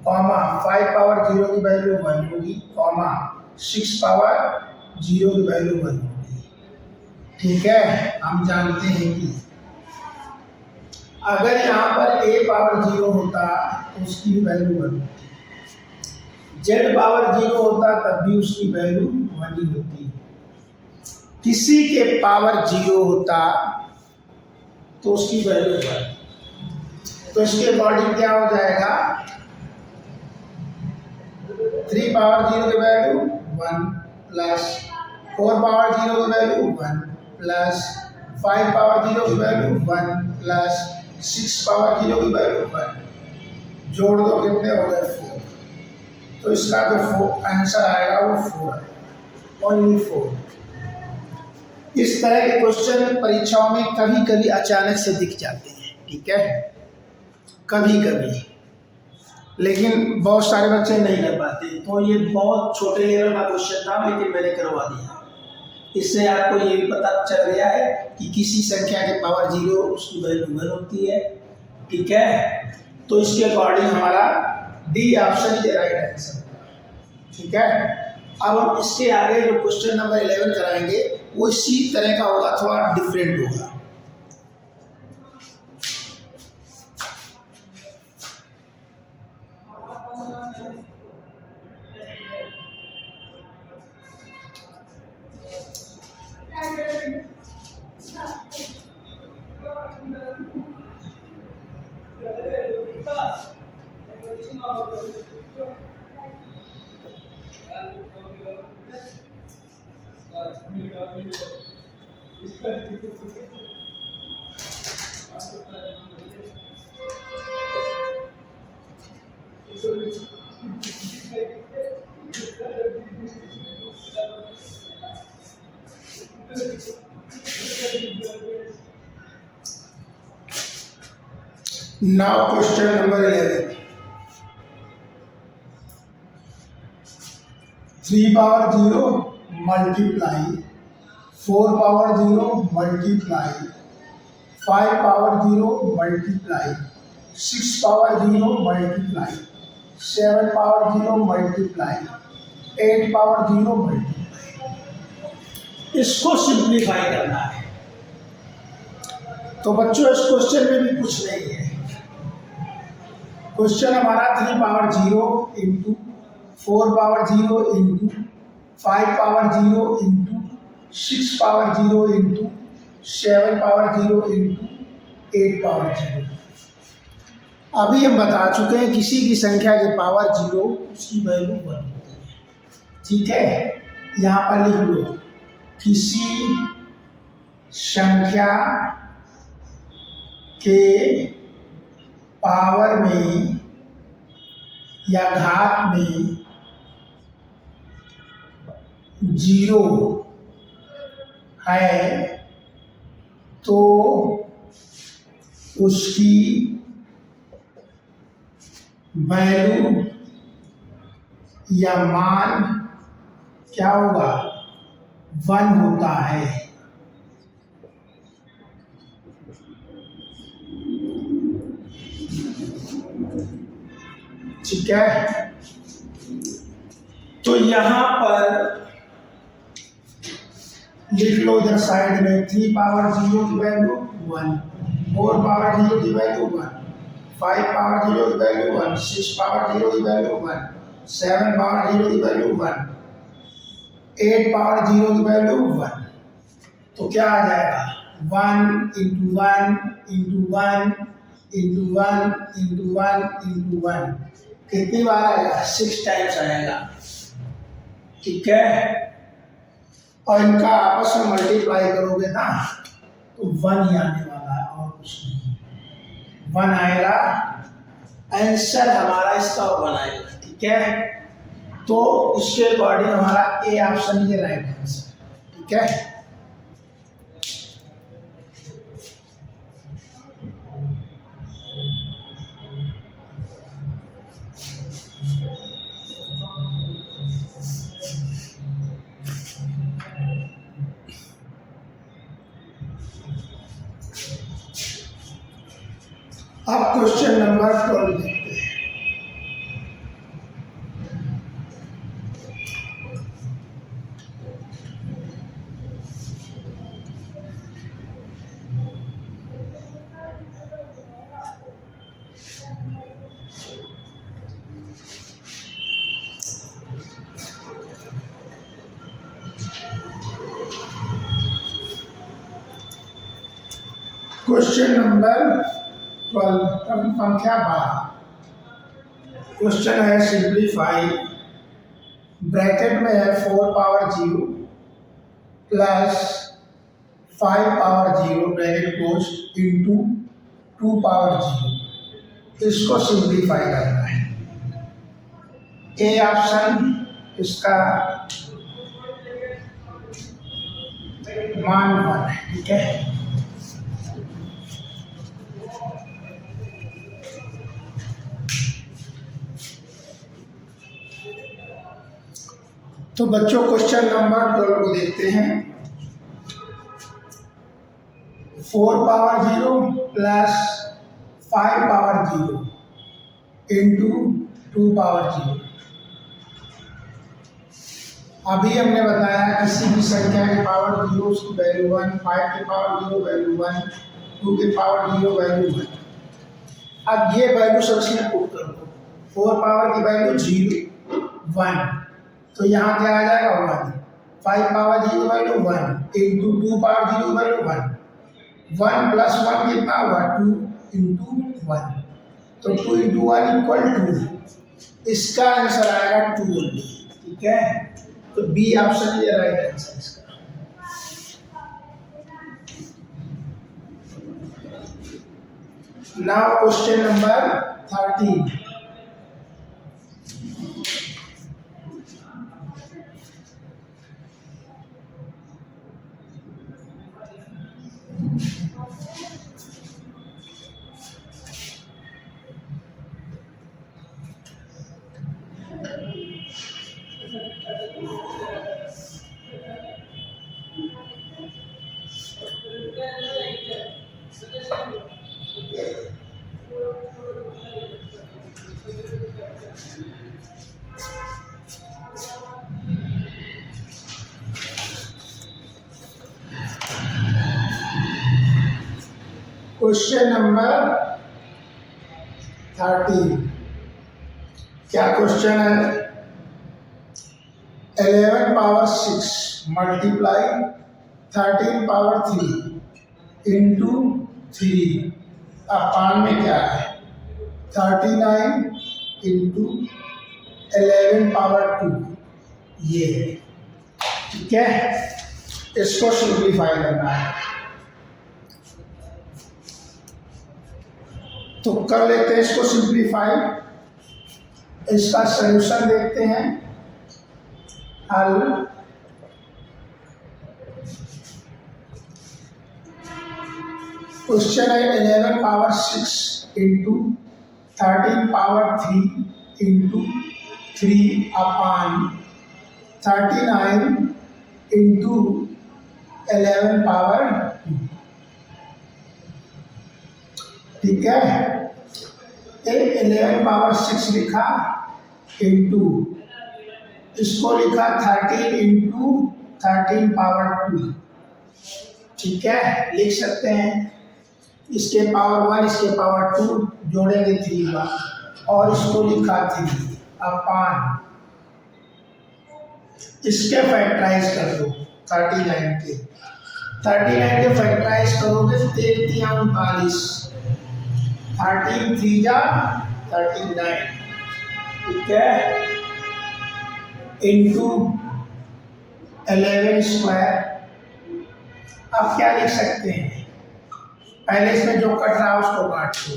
कॉमा 5 पावर 0 की वैल्यू 1 होगी, कॉमा 6 पावर 0 की वैल्यू 1 होगी। ठीक है, हम जानते हैं कि अगर यहाँ पर a पावर 0 होता तो उसकी वैल्यू 1 होती, z पावर 0 होता तब भी उसकी वैल्यू 1 ही होती। किसी के पावर 0 होता तो उसकी वैल्यू 1। तो इसके अकॉर्डिंग क्या हो जाएगा, 3 पावर 0 की वैल्यू 1 प्लस 4 पावर 0 की वैल्यू 1 प्लस 5 पावर 0 की वैल्यू 1 प्लस 6 पावर 0 की वैल्यू 1। जोड़ दो, कितने हो गए 4। तो इसका जो आंसर आएगा वो 4 है, ओनली 4। इस तरह के क्वेश्चन परीक्षाओं में कभी कभी अचानक से दिख जाते हैं, ठीक है, कभी कभी, लेकिन बहुत सारे बच्चे नहीं कर पाते। तो ये बहुत छोटे लेवल का क्वेश्चन था, लेकिन मैंने करवा दिया। इससे आपको ये भी पता चल गया है कि किसी संख्या के पावर 0 उसकी वैल्यू 1 होती है, ठीक है। तो इसके अकॉर्डिंग हमारा D option is right answer, ठीक है। अब हम इसके आगे जो क्वेश्चन नंबर 11 कराएंगे वो इसी तरह का होगा, थोड़ा डिफरेंट होगा। Now question number 11. 3 power 0 multiply 4 power 0 multiply 5 power 0 multiply 6 power 0 multiply 7 power 0 multiply 8 power 0 multiply। इसको सिंप्लीफाई करना है। तो बच्चों इस क्वेश्चन में भी कुछ नहीं है। क्वेश्चन हमारा 3 power 0 into 4 power 0 into 5 power 0 into 6 power 0 into 7 power 0 into 8 power 0। अभी हम बता चुके हैं किसी की संख्या के पावर 0 उसकी वैल्यू 1 होती है, ठीक है। यहाँ पर लिख लो, किसी संख्या के पावर में या घात में 0 है तो उसकी वैल्यू या मान क्या होगा, 1 होता है। ठीक है। तो यहां पर लिख लो इधर साइड में, 3 पावर 0 की वैल्यू 1, 4 पावर 0 की वैल्यू 1, 5 पावर 0 की वैल्यू 1, 6 पावर 0 की वैल्यू 1, 7 पावर 0 की वैल्यू 1, 8 पावर 0 की वैल्यू 1। तो क्या आ जाएगा, 1 into 1 into 1 into 1 into 1 into 1। कितनी बार आएगा, 6 टाइम्स आएगा, ठीक है। और इनका आपस में मल्टीप्लाई करोगे ना तो 1 ही आने वाला है और कुछ नहीं, 1 आएगा। आंसर हमारा इसका 1 आएगा, ठीक है। तो इसके अकॉर्डिंग हमारा ए ऑप्शन ये राइट आंसर, ठीक है। अब क्वेश्चन नंबर 12 देखते हैं। क्वेश्चन नंबर 12 प्रश्न संख्या 12। क्वेश्चन है सिंप्लीफाई, ब्रैकेट में है 4 power 0 plus 5 power 0 bracket close into 2 power 0। इसको सिंप्लीफाई करना है। ए ऑप्शन इसका मान 1 है, ठीक है। तो बच्चों क्वेश्चन नंबर 12 को देखते हैं। 4 power 0 plus 5 power 0 into 2 power 0। अभी हमने बताया किसी भी संख्या के पावर 0 उसकी वैल्यू 1, 5 के पावर 0 वैल्यू 1, 2 के पावर 0 वैल्यू 1। अब ये वैल्यू सबसे पुट कर दो। 4 पावर की वैल्यू 0 1, तो यहाँ क्या आ जाएगा 1। 5 power 0 value 1 into 2 power 0 value 1। 1 plus 1 कितना हुआ 2 इंटू 1, तो 2 इंटू 1 इक्वल 2। इसका आंसर आएगा 2 ओनली, ठीक है। तो बी ऑप्शन ये राइट आंसर इसका। Now question number 13। Question number 13। क्या क्वेश्चन है? 11 पावर 6 मल्टीप्लाई 13 पावर 3 इंटू 3 अपान में क्या है 39 इंटू 11 पावर 2, ये है, ठीक है। इसको सिंप्लीफाई करना है, तो कर लेते हैं इसको सिंप्लीफाई। इसका सॉल्यूशन देखते हैं। हल क्वेश्चन है 11 पावर 6 इंटू 13 पावर 3 इंटू 3 अपान 39 इंटू 11 पावर 2, ठीक है। 11 पावर 6 लिखा इंटू इसको लिखा 13 इंटू 13 पावर 2, ठीक है। लिख सकते हैं इसके पावर 1 इसके पावर 2 जोड़ेंगे 3 बार, और इसको लिखा 3 अपान इसके फैक्टराइज कर दो 39 के फैक्टराइज करोगे 13 39, 13 3 जा 39, ठीक है, इंटू 11 स्क्वायर। अब क्या लिख सकते हैं? पहले इसमें जो कट रहा है उसको काट दो।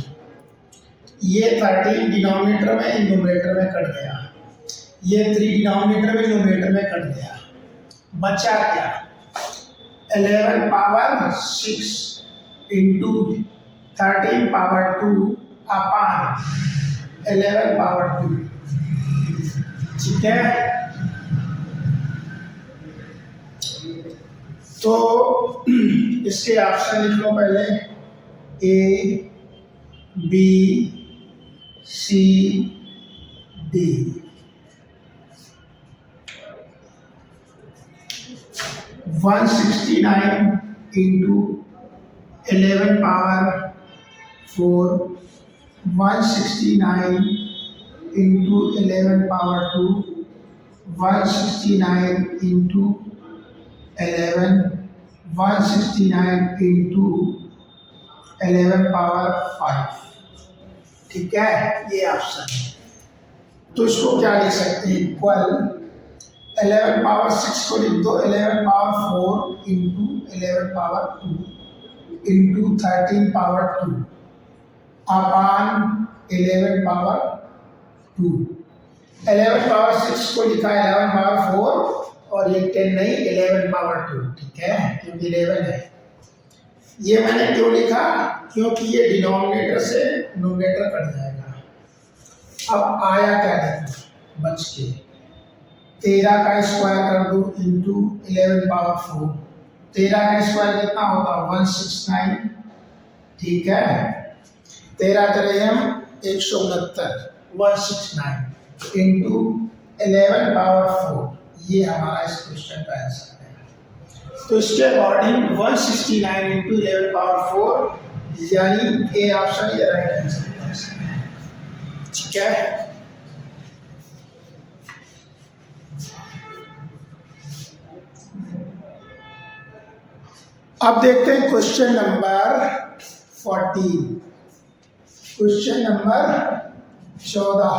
ये 13 डिनोमिनेटर में न्यूमरेटर में कट गया, ये 3 डिनोमिनेटर में न्यूमरेटर में कट गया। बचा क्या 11 power 6 into 13 power 2 upon 11 power 2, ठीक है। तो इसके ऑप्शन लिख लो पहले A B C D. 169 into 11 power 4, 169 into 11 power 2, 169 into 11, 169 into 11 power 5। ठीक है, ये ऑप्शन है। तो इसको क्या लिख सकते हैं, इक्वल 11 पावर 6 को लिख दो 11 power 4 into 11 power 2 into 13 power 2 upon 11 power 2। 11 power 6 को लिखा 11 पावर 4 और ये 10 नहीं 11 पावर 2। ठीक है, क्योंकि 11 है। ये मैंने क्यों लिखा, क्योंकि ये डिनोमिनेटर से नोमिनेटर कट जाएगा। अब आया क्या देखो बच के 13 का स्क्वायर कर दो इंटू 11 पावर 4। 13 का स्क्वायर कितना होगा 169। ठीक है, 13 3 169 169 इंटू 11 पावर 4। ये हमारा इस क्वेश्चन का आंसर है। तो इसके अकॉर्डिंग 169 इंटू 11 पावर 4 यानी ए ऑप्शन ये राइट आंसर है। ठीक है, अब देखते हैं question number 14। Question number 14।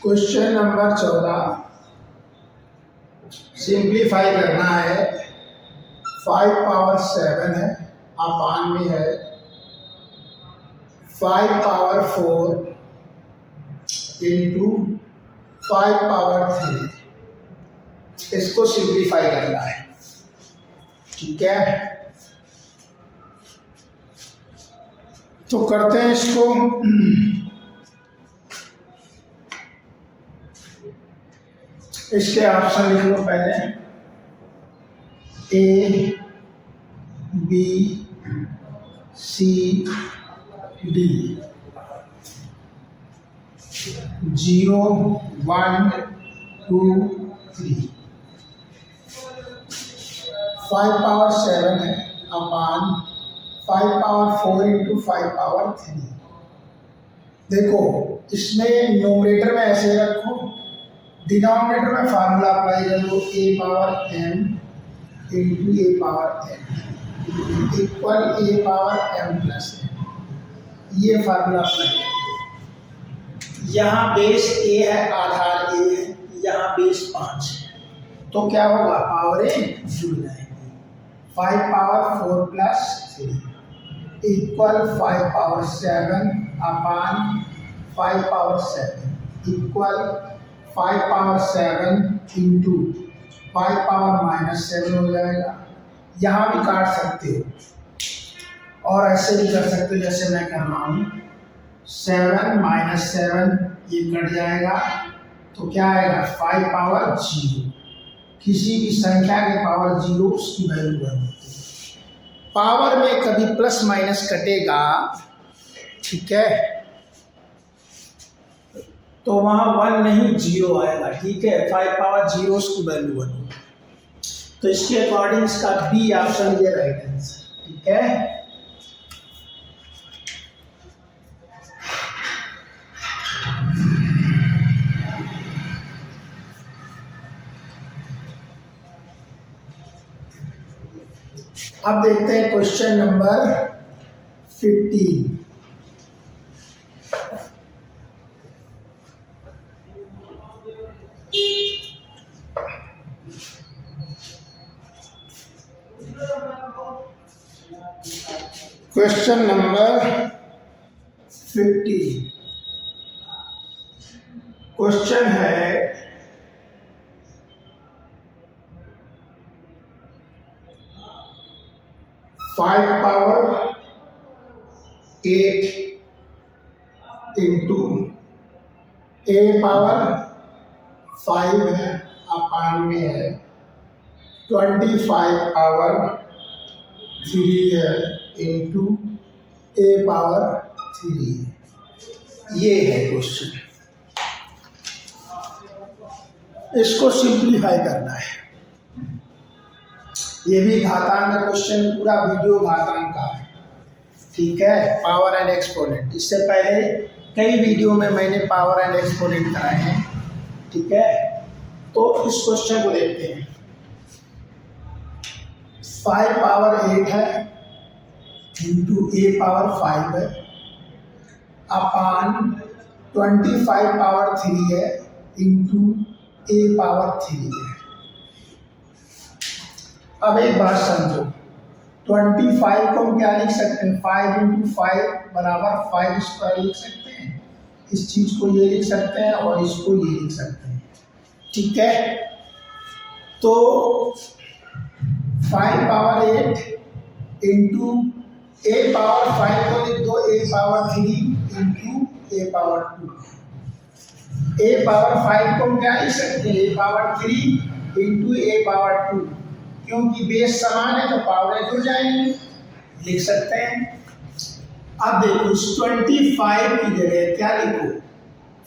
Question number 14 simplify करना है। 5 पावर 7 है अपान में है 5 पावर 4 इंटू 5 पावर 3। इसको सिंप्लीफाई करना है। ठीक है, तो करते हैं इसको। इसके ऑप्शन लिख लो पहले, A B C D. 0 1 2 3। 5 power 7 है अपान 5 पावर 4 इंटू 5 पावर 3। देखो इसमें नोमिनेटर में ऐसे रखो, डिनोमिनेटर में फार्मूला अप्लाई कर लो ए power m into A power M equal a power M plus M. ये फार्मूला अप्लाई कर लो। यहाँ बेस ए है, आधार ए है, यहाँ बेस 5 है, तो क्या होगा पावरें जुड़ जाएंगी। 5 पावर 4 प्लस 3 इक्वल 5 पावर 7 अपान 5 power 7 equal 5 power 7 into 5 power -7 हो जाएगा। यहाँ भी काट सकते हो और ऐसे भी कर सकते हो जैसे मैं कर रहा हूँ। 7 -7 ये कट जाएगा, तो क्या आएगा 5 पावर 0। किसी भी संख्या के पावर 0 उसकी वैल्यू बनती है। पावर में कभी प्लस माइनस कटेगा, ठीक है, तो वहाँ 1 नहीं 0 आएगा। ठीक है, 5 पावर 0 उसकी वैल्यू बनेगी। तो इसके अकॉर्डिंग इसका बी ऑप्शन ये राइट आंसर। ठीक है, अब देखते हैं question number 15। Question number 15 question है 5 पावर 8 इंटू ए पावर 5 है अपान में है 25 पावर 3 है इंटू ए पावर 3 है। ये है क्वेश्चन, इसको सिंप्लीफाई करना है। ये भी घातांक का क्वेश्चन, पूरा वीडियो घातांक का है, ठीक है, पावर एंड एक्सपोनेंट। इससे पहले कई वीडियो में मैंने पावर एंड एक्सपोनेंट कराए हैं, ठीक है। तो इस क्वेश्चन को देखते हैं। 5 पावर 8 है इंटू a पावर 5 है अपान 25 पावर 3 है इंटू a पावर 3 है। अब एक बात समझो, 25 को हम क्या लिख सकते हैं, 5 इंटू 5 बराबर 5 स्क्वायर लिख सकते हैं। इस चीज को ये लिख सकते हैं और इसको ये लिख सकते हैं, ठीक है। तो 5 पावर 8 इंटू a पावर 5 को लिख दो a power 3 into a power 2। a power 5 को हम क्या लिख सकते हैं, a power 3 into a power 2, क्योंकि बेस समान है तो पावर जुड़ जाएंगे, लिख सकते हैं। अब देखो इस 25 की जगह क्या लिखो,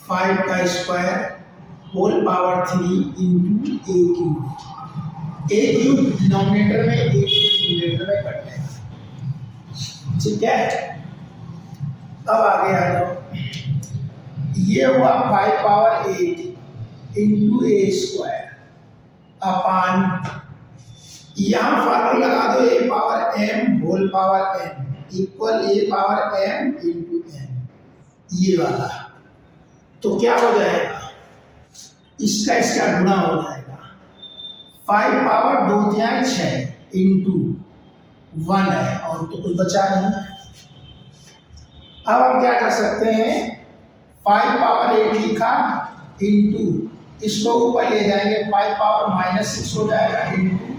5 का square whole power 3 into a cube. a cube denominator में, a न्यूमरेटर में कट जाएगा, ठीक है। अब आगे आ जाओ, ये हुआ 5 power 8 into a square upon, यहाँ फार्मूला लगा दो, a power m whole power n equal a power m into n, ये वाला। तो क्या हो जाएगा, इसका इसका गुणा हो जाएगा। 5 पावर 2 तिहाई 6 इंटू 1 है और तो कुछ बचा नहीं। अब हम क्या कर सकते हैं, 5 पावर 8 लिखा इंटू, इसको ऊपर ले जाएंगे, 5 पावर -6 हो जाएगा इंटू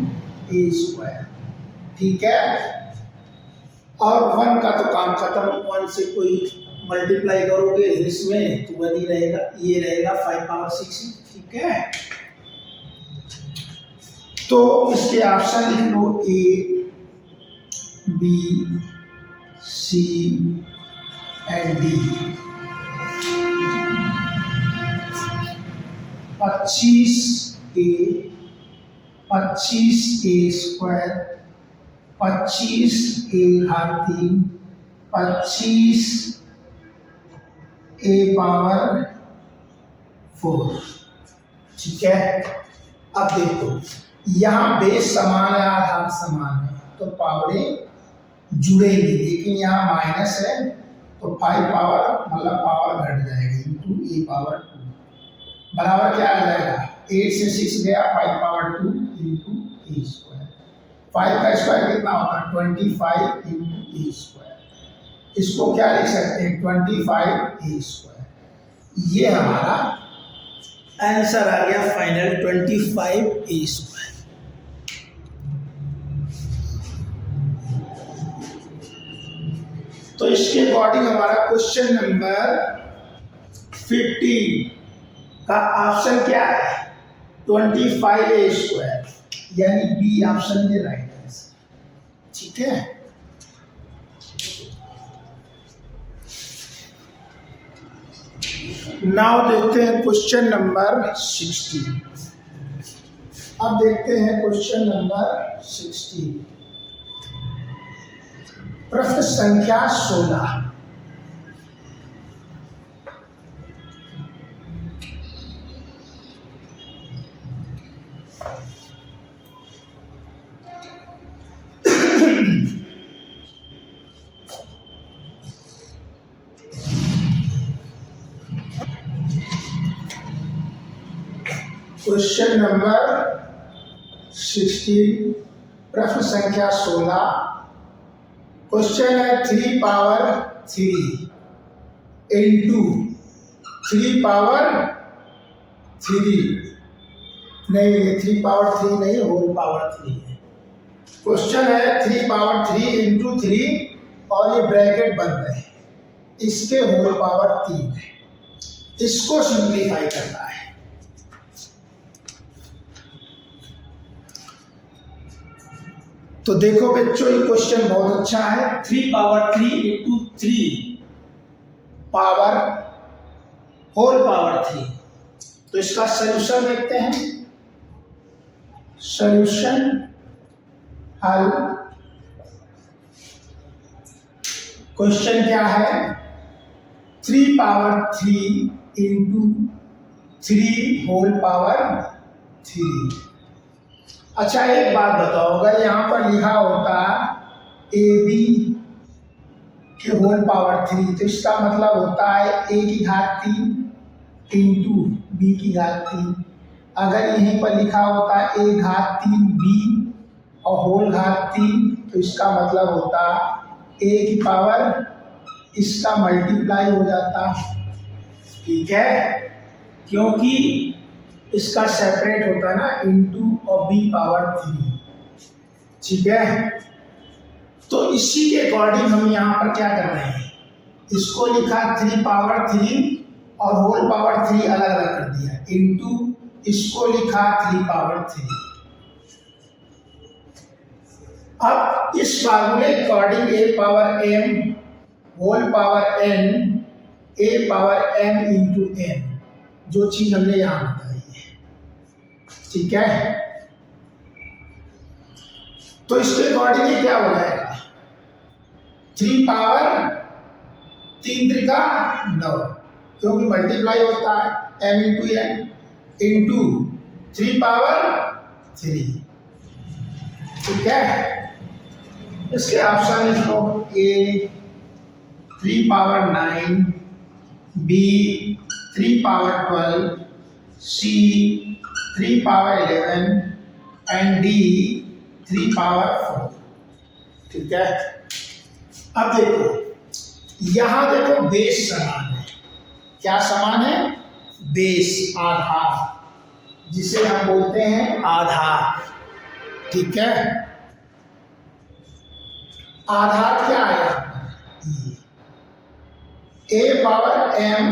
a स्क्वायर, ठीक है। और 1 का तो काम खत्म, 1 से कोई मल्टीप्लाई करोगे इसमें तो 1 ही रहेगा, ये रहेगा 5 पावर 6, ठीक है। तो इसके ऑप्शन लिख लो A B C and D। 25 a square, 25 a घात 3, 25 a पावर 4, ठीक है। अब देखो यहाँ बेस समान है, आधार समान है, तो पावरें जुड़ेंगी, लेकिन यहाँ माइनस है तो 5 पावर मतलब पावर घट जाएगी इंटू a पावर 2 बराबर क्या आ जाएगा, 8 से 6 गया, 5 पावर 2 इंटू a स्क्वायर। 5 का स्क्वायर कितना होता है, 25 इंटू a स्क्वायर। इसको क्या लिख सकते हैं, 25 a स्क्वायर। ये हमारा आंसर आ गया फाइनल, 25 a स्क्वायर। तो इसके अकॉर्डिंग हमारा क्वेश्चन नंबर 15 का ऑप्शन क्या है, 25 a स्क्वायर, यानी बी ऑप्शन में राइट आंसर, ठीक है। नाउ देखते हैं क्वेश्चन नंबर 16। अब देखते हैं क्वेश्चन नंबर 16, प्रश्न संख्या 16। क्वेश्चन नंबर 16, प्रश्न संख्या 16। क्वेश्चन है 3 पावर 3 इंटू 3 पावर 3, नहीं ये 3 पावर 3 नहीं, होल पावर 3 है। क्वेश्चन है 3 पावर 3 इंटू 3 और ये ब्रैकेट बंद है, इसके होल पावर 3 है, इसको सिंप्लीफाई करना है। तो देखो बच्चों ये क्वेश्चन बहुत अच्छा है। 3 power 3 into 3 power whole power 3। तो इसका सॉल्यूशन देखते हैं। सॉल्यूशन हल। क्वेश्चन क्या है? 3 पावर 3 इंटू 3 होल पावर 3। अच्छा एक बात बताओ, अगर यहाँ पर लिखा होता AB के होल पावर 3 तो इसका मतलब होता है A की घात 3 इंटू B की घात 3। अगर यहीं पर लिखा होता है A घात 3 B और होल घात 3 तो इसका मतलब होता A की पावर इसका मल्टीप्लाई हो जाता। ठीक है, क्योंकि इसका सेपरेट होता है ना, इंटू और B पावर 3। ठीक है, तो इसी के अकॉर्डिंग हम यहाँ पर क्या कर रहे हैं, इसको लिखा 3 पावर 3 और होल पावर 3 अलग अलग कर दिया, इंटू इसको लिखा 3 पावर 3। अब इस फार्मूले के according A power m whole power n A power m into n, जो चीज हमने यहाँ बताई है। ठीक है, तो इसके अकॉर्डिंग ये क्या हो जाएगा, 3 पावर 3 त्रिका 9, क्योंकि मल्टीप्लाई होता है m into n into 3 power 3। ठीक है, इसके ऑप्शन लिख लो, A 3 power 9, B 3 power 12, C 3 power 11 and D 3 power 4। ठीक है, अब देखो यहां देखो बेस समान है। क्या समान है? बेस, आधार, जिसे हम बोलते हैं आधार। ठीक है, आधार क्या आया, A power m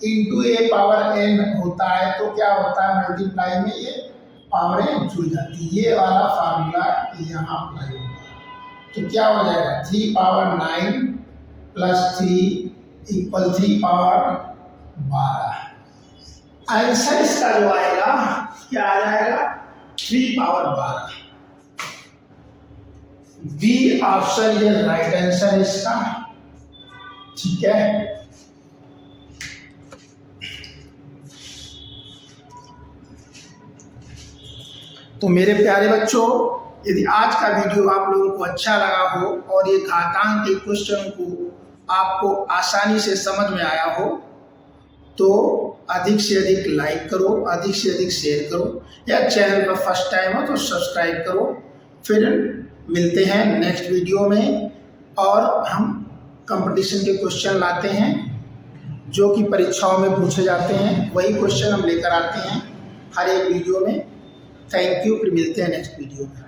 into A power n होता है, तो क्या होता है मल्टीप्लाई में ये पावरें जुड़ जाती है। ये वाला फार्मूला यहाँ अप्लाई होगा, तो क्या हो जाएगा 3 power 9 plus 3 equal 3 power 12। Answer इसका जो आएगा क्या आ जाएगा, 3 पावर 12। बी ऑप्शन ये राइट आंसर है इसका। ठीक है, तो मेरे प्यारे बच्चों, यदि आज का वीडियो आप लोगों को अच्छा लगा हो और ये घातांक के क्वेश्चन को आपको आसानी से समझ में आया हो, तो अधिक से अधिक लाइक करो, अधिक से अधिक शेयर करो, या चैनल पर फर्स्ट टाइम हो तो सब्सक्राइब करो। फिर मिलते हैं नेक्स्ट वीडियो में, और हम कंपटीशन के क्वेश्चन लाते हैं जो कि परीक्षाओं में पूछे जाते हैं, वही क्वेश्चन हम लेकर आते हैं हर एक वीडियो में। थैंक यू, फिर मिलते हैं नेक्स्ट वीडियो में।